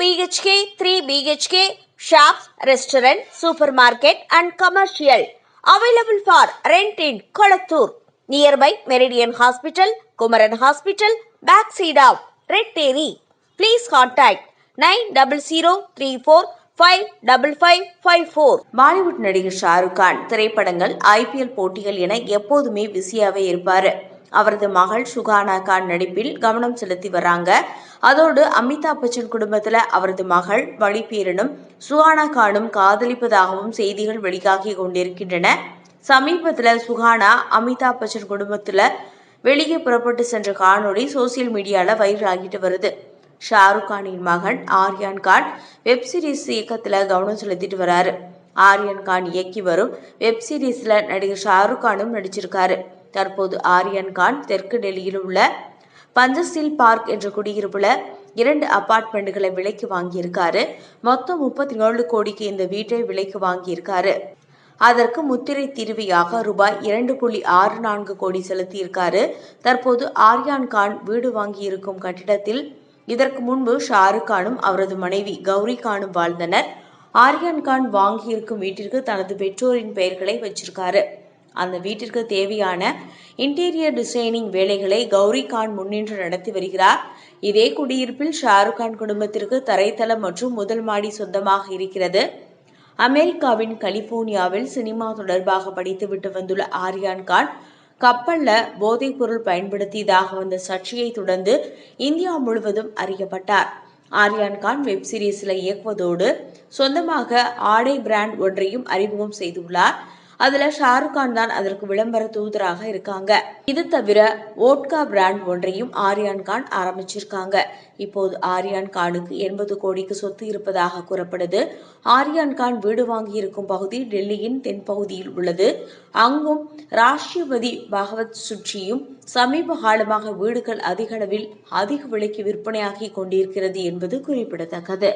BHK, 3 BHK, shops, restaurant, supermarket and commercial. Available for rent in Kolattur, nearby Meridian Hospital, Kumaran Hospital, backside of Red Terry. Please contact 9034555554. Bollywood நடிகர் ஷாருக் கான் திரைப்படங்கள், IPL போட்டிகள் என எப்போதுமே பிஸியாவே இருப்பாரு. அவரது மகள் சுகானா கான் நடிப்பில் கவனம் செலுத்தி வராங்க. அதோடு அமிதாப் பச்சன் குடும்பத்துல அவரது மகள் வழிப்பேரனும் சுகானா கானும் காதலிப்பதாகவும் செய்திகள் வெளியாகி கொண்டிருக்கின்றன. சமீபத்துல சுகானா அமிதாப் பச்சன் குடும்பத்துல வெளியே புறப்பட்டு சென்ற காணொளி சோசியல் மீடியால வைரல் ஆகிட்டு வருது. ஷாருக் கானின் மகன் ஆர்யான் கான் வெப் சீரிஸ் இயக்கத்துல கவனம் செலுத்திட்டு வராரு. ஆர்யான் கான் இயக்கி வரும் வெப் சீரிஸ்ல நடிகர் ஷாருக் கானும் நடிச்சிருக்காரு. தற்போது ஆர்யான் கான் தெற்கு டெல்லியில் உள்ள பஞ்சசில் பார்க் என்ற குடியிருப்புல 2 அபார்ட்மெண்ட்களை விலைக்கு வாங்கியிருக்காரு. மொத்தம் 37 கோடிக்கு இந்த வீட்டை விலைக்கு வாங்கியிருக்காரு. அதற்கு முத்திரை தீர்வையாக ரூபாய் 2.64 கோடி செலுத்தியிருக்காரு. தற்போது ஆர்யான் கான் வீடு வாங்கியிருக்கும் கட்டிடத்தில் இதற்கு முன்பு ஷாருக் கானும் அவரது மனைவி கௌரி கானும் வாழ்ந்தனர். ஆர்யான் கான் வாங்கியிருக்கும் வீட்டிற்கு தனது பெற்றோரின் பெயர்களை வச்சிருக்காரு. அந்த வீட்டிற்கு தேவையான இன்டீரியர் டிசைனிங் வேலைகளை கௌரி கான் முன்னின்று நடத்தி வருகிறார். இதே குடியிருப்பில் ஷாருக் கான் குடும்பத்திற்கு தரைத்தளம் மற்றும் முதல் மாடி சொந்தமாக இருக்கிறது. அமெரிக்காவின் கலிபோர்னியாவில் சினிமா தொடர்பாக படித்துவிட்டு வந்துள்ள ஆர்யான் கான் கப்பல்ல போதைப் பொருள் பயன்படுத்தியதாக வந்த சர்ச்சையை தொடர்ந்து இந்தியா முழுவதும் அறியப்பட்டார். ஆர்யான் கான் வெப் சீரிஸ்ல இயக்குவதோடு சொந்தமாக ஆடை பிராண்ட் ஒன்றையும் அறிமுகம் செய்துள்ளார். அதுல ஷாருக் கான் தான் அதற்கு விளம்பர தூதராக இருக்காங்க. இது தவிர வோட்கா பிராண்ட் ஒன்றையும் ஆர்யான் கான் ஆரம்பிச்சிருக்காங்க. இப்போது ஆர்யான் கானுக்கு 80 கோடிக்கு சொத்து இருப்பதாக கூறப்படுது. ஆர்யான் கான் வீடு வாங்கியிருக்கும் பகுதி டெல்லியின் தென்பகுதியில் உள்ளது. அங்கும் ராஷ்டிரபதி பகவத் சுற்றியும் சமீப காலமாக வீடுகள் அதிக அளவில் அதிக விலைக்கு விற்பனையாகி கொண்டிருக்கிறது என்பது குறிப்பிடத்தக்கது.